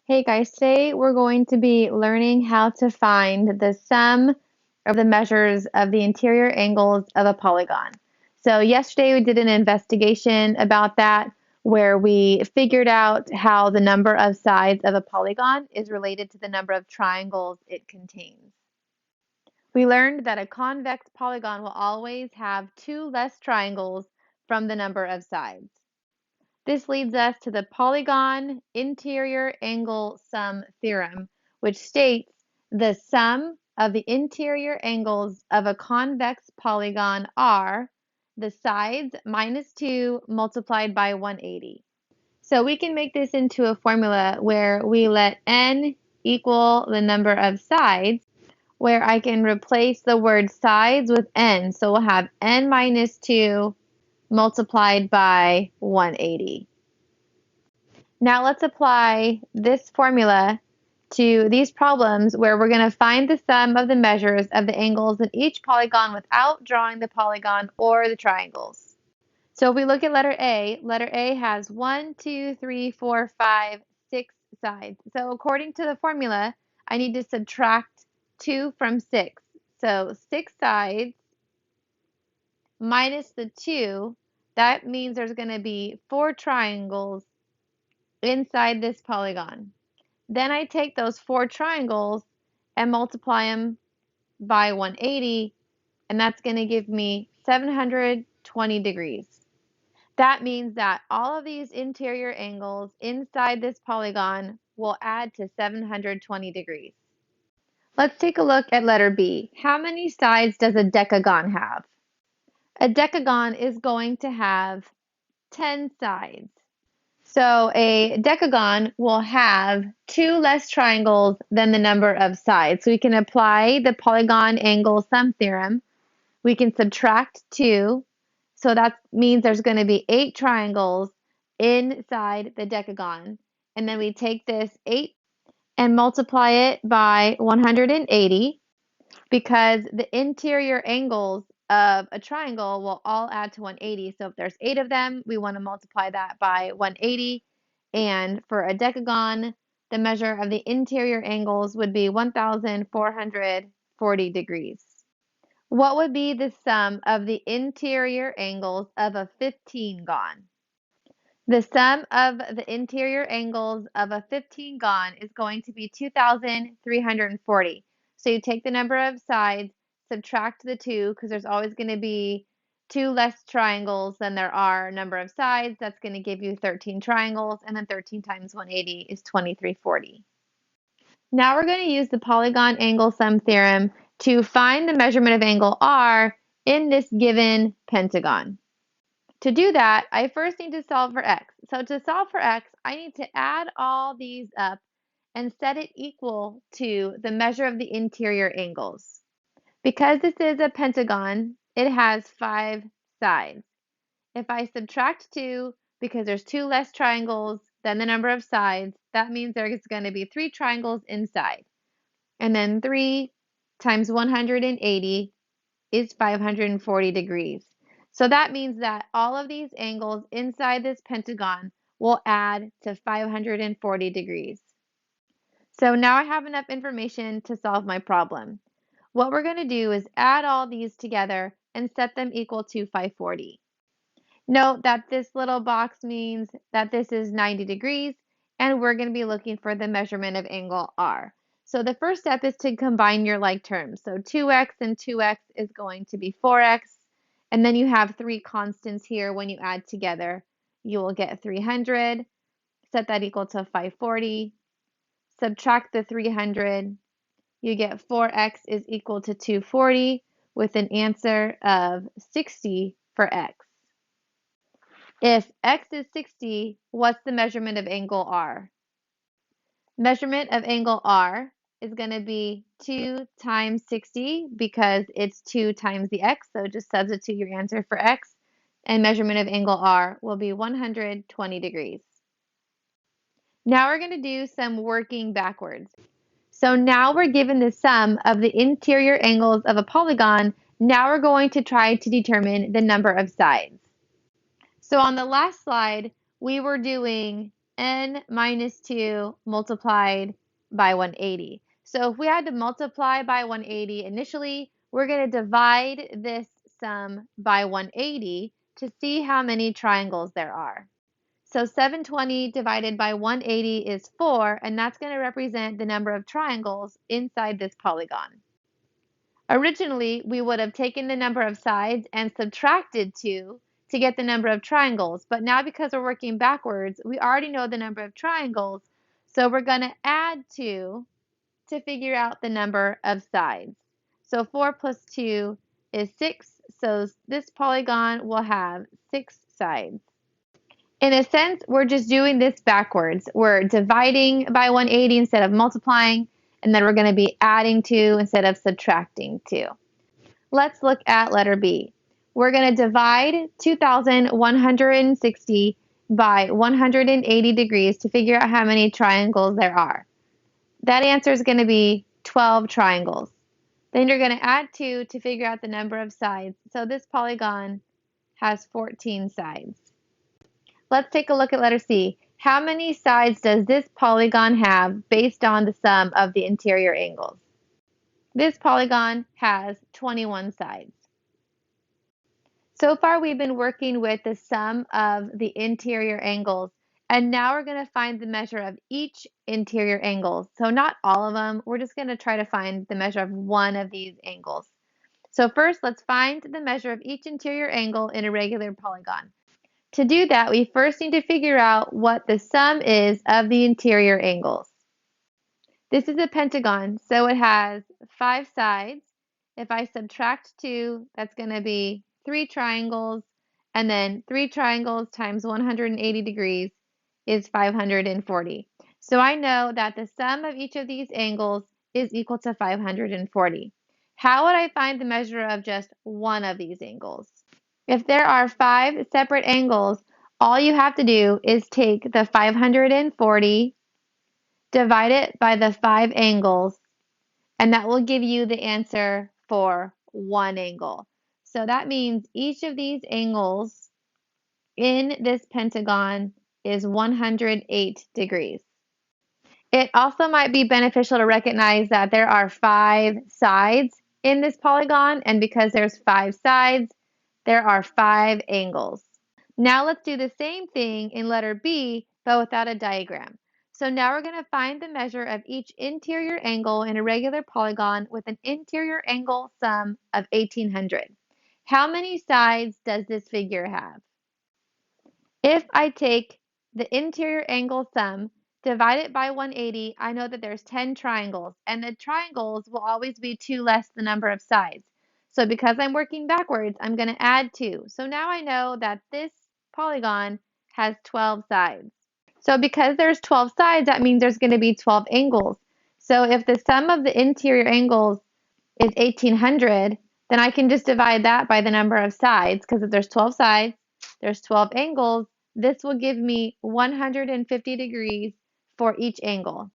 Hey guys, today we're going to be learning how to find the sum of the measures of the interior angles of a polygon. So yesterday we did an investigation about that where we figured out how the number of sides of a polygon is related to the number of triangles it contains. We learned that a convex polygon will always have two less triangles from the number of sides. This leads us to the Polygon interior angle sum theorem, which states the sum of the interior angles of a convex polygon are the sides minus 2 multiplied by 180. So we can make this into a formula where we let n equal the number of sides, where I can replace the word sides with n. So we'll have n minus 2 multiplied by 180. Now let's apply this formula to these problems where we're going to find the sum of the measures of the angles in each polygon without drawing the polygon or the triangles. So if we look at letter A has 1, 2, 3, 4, 5, 6 sides. So according to the formula, I need to subtract 2 from 6. So 6 sides minus the 2, that means there's going to be 4 triangles inside this polygon. Then I take those 4 triangles and multiply them by 180, and that's going to give me 720 degrees. That means that all of these interior angles inside this polygon will add to 720 degrees. Let's take a look at letter B. How many sides does a decagon have? A decagon is going to have 10 sides. So a decagon will have 2 less triangles than the number of sides. So we can apply the polygon angle sum theorem. We can subtract 2. So that means there's going to be 8 triangles inside the decagon. And then we take this 8 and multiply it by 180 because the interior angles of a triangle will all add to 180. So if there's 8 of them, we want to multiply that by 180. And for a decagon, the measure of the interior angles would be 1,440 degrees. What would be the sum of the interior angles of a 15gon? The sum of the interior angles of a 15gon is going to be 2,340. So you take the number of sides, subtract the 2, because there's always going to be 2 less triangles than there are number of sides. That's going to give you 13 triangles, and then 13 times 180 is 2,340. Now we're going to use the polygon angle sum theorem to find the measurement of angle R in this given pentagon. To do that, I first need to solve for x. So to solve for x, I need to add all these up and set it equal to the measure of the interior angles. Because this is a pentagon, it has 5 sides. If I subtract 2, because there's 2 less triangles than the number of sides, that means there's going to be 3 triangles inside. And then 3 times 180 is 540 degrees. So that means that all of these angles inside this pentagon will add to 540 degrees. So now I have enough information to solve my problem. What we're going to do is add all these together and set them equal to 540. Note that this little box means that this is 90 degrees, and we're going to be looking for the measurement of angle R. So the first step is to combine your like terms. So 2x and 2x is going to be 4x. And then you have 3 constants here. When you add together, you will get 300. Set that equal to 540. Subtract the 300. You get 4x is equal to 240 with an answer of 60 for x. If x is 60, what's the measurement of angle R? Measurement of angle R is going to be 2 times 60 because it's 2 times the x, so just substitute your answer for x, and measurement of angle R will be 120 degrees. Now we're going to do some working backwards. So now we're given the sum of the interior angles of a polygon. Now we're going to try to determine the number of sides. So on the last slide, we were doing n minus 2 multiplied by 180. So if we had to multiply by 180 initially, we're going to divide this sum by 180 to see how many triangles there are. So 720 divided by 180 is 4, and that's going to represent the number of triangles inside this polygon. Originally, we would have taken the number of sides and subtracted 2 to get the number of triangles, but now because we're working backwards, we already know the number of triangles, so we're going to add 2 to figure out the number of sides. So 4 plus 2 is 6, so this polygon will have 6 sides. In a sense, we're just doing this backwards. We're dividing by 180 instead of multiplying, and then we're going to be adding 2 instead of subtracting 2. Let's look at letter B. We're going to divide 2,160 by 180 degrees to figure out how many triangles there are. That answer is going to be 12 triangles. Then you're going to add 2 to figure out the number of sides. So this polygon has 14 sides. Let's take a look at letter C. How many sides does this polygon have based on the sum of the interior angles? This polygon has 21 sides. So far, we've been working with the sum of the interior angles, and now we're going to find the measure of each interior angle. So not all of them. We're just going to try to find the measure of one of these angles. So first, let's find the measure of each interior angle in a regular polygon. To do that, we first need to figure out what the sum is of the interior angles. This is a pentagon, so it has 5 sides. If I subtract 2, that's going to be 3 triangles, and then 3 triangles times 180 degrees is 540. So I know that the sum of each of these angles is equal to 540. How would I find the measure of just one of these angles? If there are 5 separate angles, all you have to do is take the 540, divide it by the 5 angles, and that will give you the answer for one angle. So that means each of these angles in this pentagon is 108 degrees. It also might be beneficial to recognize that there are 5 sides in this polygon, and because there's 5 sides, there are 5 angles. Now let's do the same thing in letter B, but without a diagram. So now we're going to find the measure of each interior angle in a regular polygon with an interior angle sum of 1800. How many sides does this figure have? If I take the interior angle sum, divide it by 180, I know that there's 10 triangles, and the triangles will always be 2 less the number of sides. So because I'm working backwards, I'm going to add 2. So now I know that this polygon has 12 sides. So because there's 12 sides, that means there's going to be 12 angles. So if the sum of the interior angles is 1800, then I can just divide that by the number of sides, because if there's 12 sides, there's 12 angles. This will give me 150 degrees for each angle.